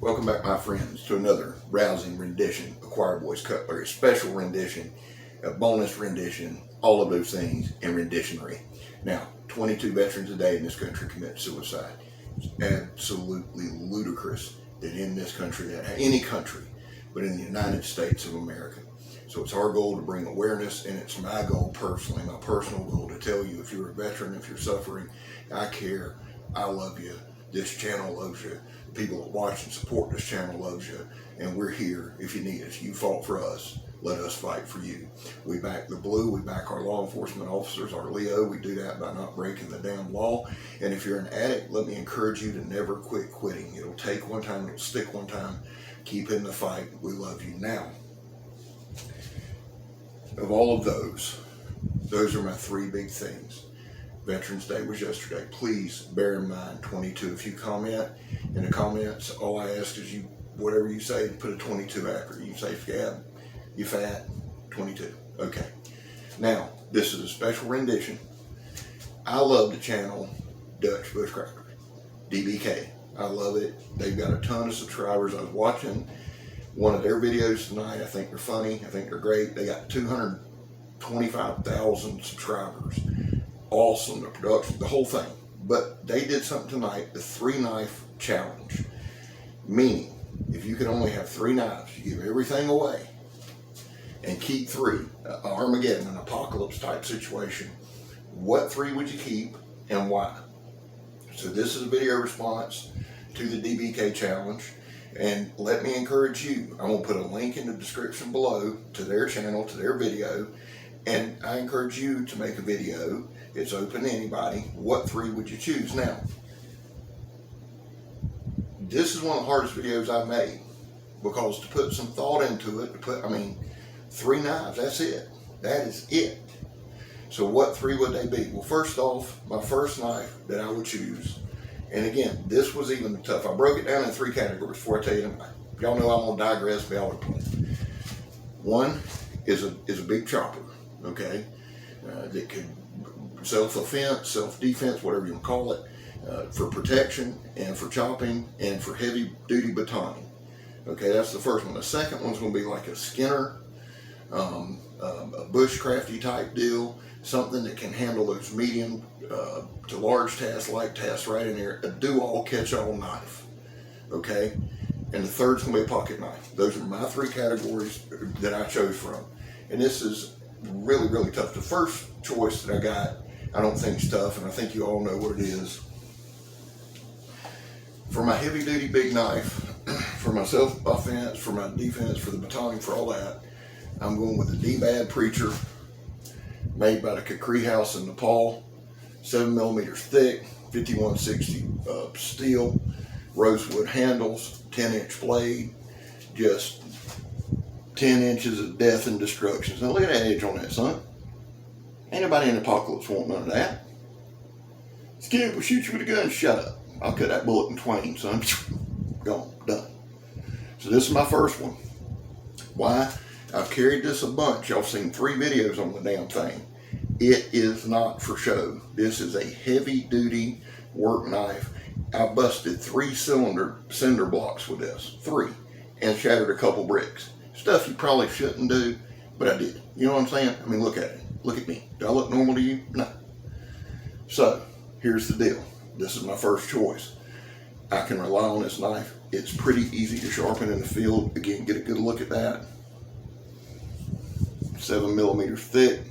Welcome back, my friends, to another rousing rendition of Choir Boys Cutlery, a special rendition, a bonus rendition, all of those things in renditionary. Now, 22 veterans a day in this country commit suicide. It's absolutely ludicrous that in this country, any country, but in the United States of America. So it's our goal to bring awareness, and it's my goal personally, my personal goal, to tell you if you're a veteran, if you're suffering, I care, I love you, this channel loves you, the people that watch and support this channel loves you, and we're here if you need us. You fought for us, let us fight for you. We back the blue, we back our law enforcement officers, our Leo. We do that by not breaking the damn law. And if you're an addict, let me encourage you to never quit quitting. It'll take one time, it'll stick one time. Keep in the fight. We love you. Now, of all of those are my three big things. Veterans Day was yesterday. Please bear in mind 22. If you comment in the comments, all I ask is you, whatever you say, put a 22 after. You say, Gab, you fat, 22. Okay. Now, this is a special rendition. I love the channel Dutch Bushcraft, DBK. I love it. They've got a ton of subscribers. I was watching one of their videos tonight. I think they're funny. I think they're great. They got 225,000 subscribers. Awesome, the production, the whole thing. But they did something tonight, the 3-knife challenge. Meaning, if you can only have 3 knives, you give everything away and keep 3. Armageddon, an apocalypse type situation. What 3 would you keep and why? So this is a video response to the DBK challenge. And let me encourage you, I'm going to put a link in the description below to their channel, to their video. And I encourage you to make a video. It's open to anybody. What 3 would you choose? Now, this is one of the hardest videos I've made, because to put some thought into it, 3 knives, that's it. That is it. So what 3 would they be? Well, first off, my first knife that I would choose, and again, this was even tough. I broke it down in 3 categories before I tell you tonight. Y'all know I'm gonna digress, be all over the place. One is a big chopper, okay, that could self-offense, self-defense, whatever you want to call it, for protection and for chopping and for heavy-duty batoning. Okay, that's the first one. The second one's going to be like a Skinner, a Bushcrafty type deal, something that can handle those medium to large tasks, light tasks right in there, a do-all, catch-all knife. Okay, and the third's going to be a pocket knife. Those are my 3 categories that I chose from, and this is really, really tough. The first choice that I got, I don't think it's tough, and I think you all know what it is. For my heavy-duty big knife, for my self-offense, for my defense, for the batoning, for all that, I'm going with the D-Bad Preacher, made by the Kukri House in Nepal, 7mm thick, 5160 steel, rosewood handles, 10-inch blade, just 10 inches of death and destruction. Now look at that edge on that, son. Ain't nobody in the apocalypse want none of that. Skip will shoot you with a gun. Shut up. I'll cut that bullet in twain, son. Gone. Done. So this is my first one. Why? I've carried this a bunch. Y'all seen 3 videos on the damn thing. It is not for show. This is a heavy-duty work knife. I busted 3 cinder blocks with this. 3. And shattered a couple bricks. Stuff you probably shouldn't do, but I did. You know what I'm saying? I mean, look at it. Look at me. Do I look normal to you? No. So, here's the deal. This is my first choice. I can rely on this knife. It's pretty easy to sharpen in the field. Again, get a good look at that. 7mm thick.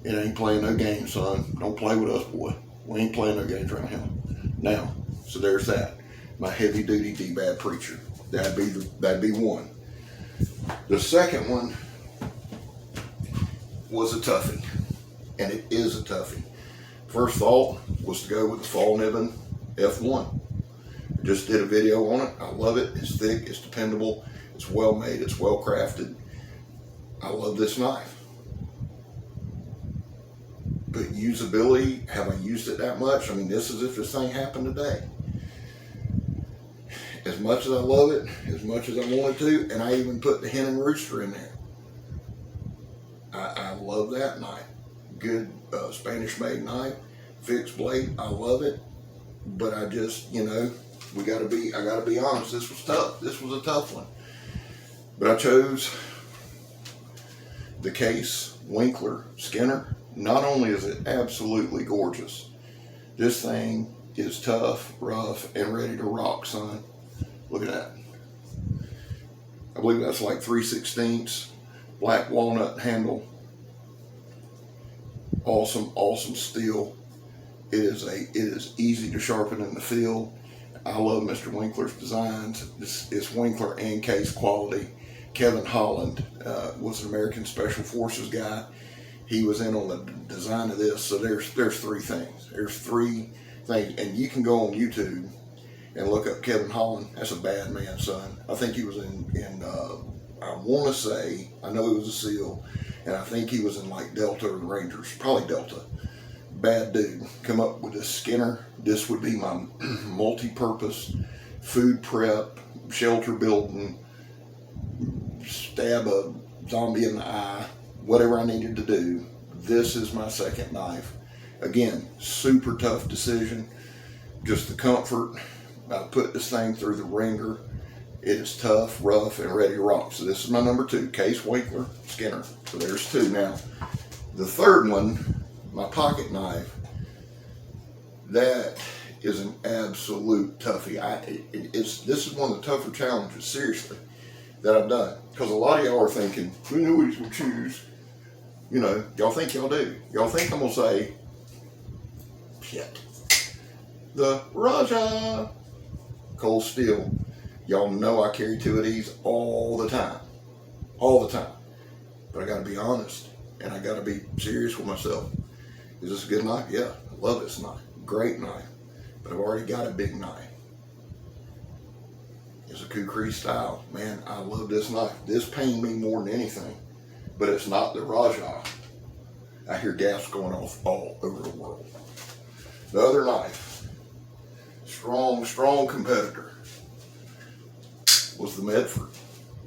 It ain't playing no games, son. Don't play with us, boy. We ain't playing no games around here. Now, so there's that. My heavy-duty D-Bad Preacher. That'd be one. The second one was a toughie, and it is a toughie. First thought was to go with the Fall Nibbin F1. I just did a video on it. I love it. It's thick, it's dependable, it's well made, it's well crafted. I love this knife. But usability, have I used it that much? I mean, this is if this thing happened today. As much as I love it, as much as I wanted to, and I even put the Hen and Rooster in there. I love that knife. Good Spanish made knife, fixed blade. I love it, but I just, I gotta be honest, this was tough. This was a tough one. But I chose the Case Winkler Skinner. Not only is it absolutely gorgeous, this thing is tough, rough, and ready to rock, son. Look at that. I believe that's like 3/16 black walnut handle. Awesome, awesome steel. It is easy to sharpen in the field. I love Mr. Winkler's designs. It's Winkler and Case quality. Kevin Holland was an American Special Forces guy. He was in on the design of this. So there's three things. There's three things, and you can go on YouTube and look up Kevin Holland. That's a bad man, son. I think he was in I want to say, I know he was a SEAL, and I think he was in like Delta or Rangers, probably Delta. Bad dude. Come up with this Skinner. This would be my multi-purpose food prep, shelter building, stab a zombie in the eye, whatever I needed to do. This is my second knife. Again, super tough decision. Just the comfort. I put this thing through the ringer. It is tough, rough, and ready to rock. So this is my number 2, Case Winkler Skinner. So there's 2 now. The third one, my pocket knife, that is an absolute toughie. This is one of the tougher challenges, seriously, that I've done. Because a lot of y'all are thinking, who knew we would choose? You know, y'all think y'all do. Y'all think I'm going to say, shit. The Raja cold steel. Y'all know I carry 2 of these all the time. All the time. But I got to be honest, and I got to be serious with myself. Is this a good knife? Yeah, I love this knife. Great knife. But I've already got a big knife. It's a kukri style. Man, I love this knife. This pained me more than anything. But it's not the Raja. I hear gas going off all over the world. The other knife, strong, strong competitor, was the Medford.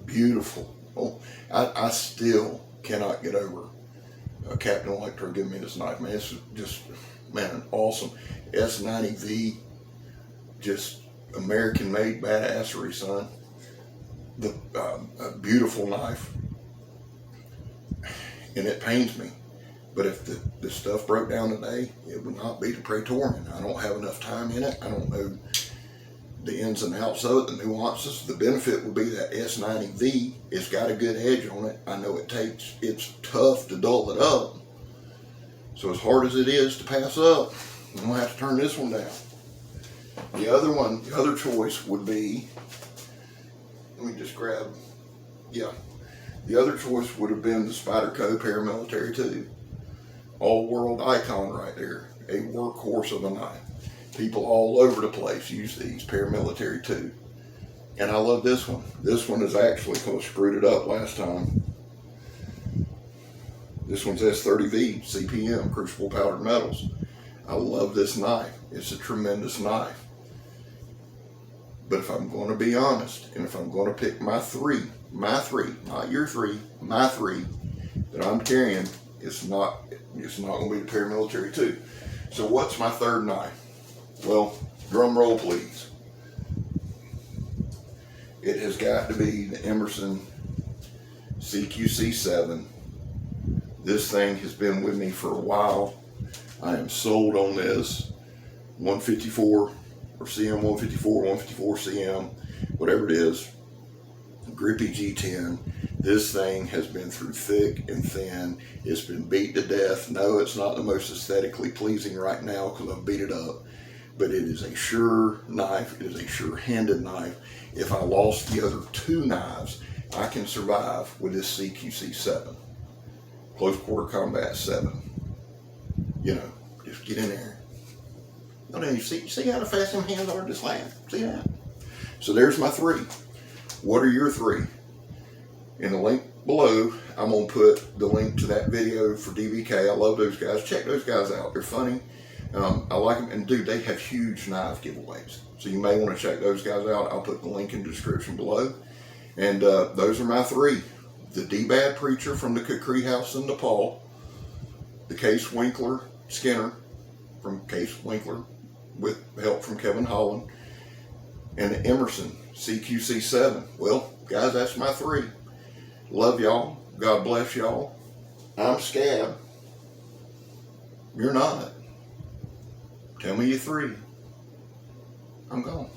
Beautiful. Oh, I still cannot get over Captain Electro giving me this knife, man. It's just, man, awesome. S90V, just American-made badassery, son. A beautiful knife, and it pains me. But if the stuff broke down today, it would not be the Praetorian. I don't have enough time in it. I don't know the ins and outs of it, the nuances. The benefit would be that S90V, it's got a good edge on it. I know it's tough to dull it up. So as hard as it is to pass up, I'm gonna have to turn this one down. The other choice would be, let me just grab, yeah. The other choice would have been the Spyderco Paramilitary 2. All-world icon right there. A workhorse of a knife. People all over the place use these, Paramilitary 2. And I love this one. This one is actually, because I screwed it up last time. This one's S30V, CPM, Crucible Powdered Metals. I love this knife. It's a tremendous knife. But if I'm going to be honest, and if I'm going to pick my three, not your 3, my 3 that I'm carrying, it's not going to be the Paramilitary 2. So what's my third knife? Well, drum roll please. It has got to be the Emerson CQC7. This thing has been with me for a while. I am sold on this 154 or CM 154, 154 CM, whatever it is. Grippy G10. This thing has been through thick and thin. It's been beat to death. No, it's not the most aesthetically pleasing right now because I've beat it up. But it is a sure knife. It is a sure-handed knife. If I lost the other 2 knives, I can survive with this CQC7. Close Quarter Combat 7. You know, just get in there. Oh, you see how fast them hands are just land? See that? So there's my 3. What are your 3? In the link below, I'm going to put the link to that video for DVK. I love those guys. Check those guys out. They're funny. I like them. And dude, they have huge knife giveaways. So you may want to check those guys out. I'll put the link in the description below. And those are my 3. The D-Bad Preacher from the Kukri House in Nepal. The Case Winkler Skinner from Case Winkler with help from Kevin Holland. and the Emerson CQC7. Well, guys, that's my 3. Love y'all. God bless y'all. I'm Scab. You're not. Tell me you 3. I'm gone.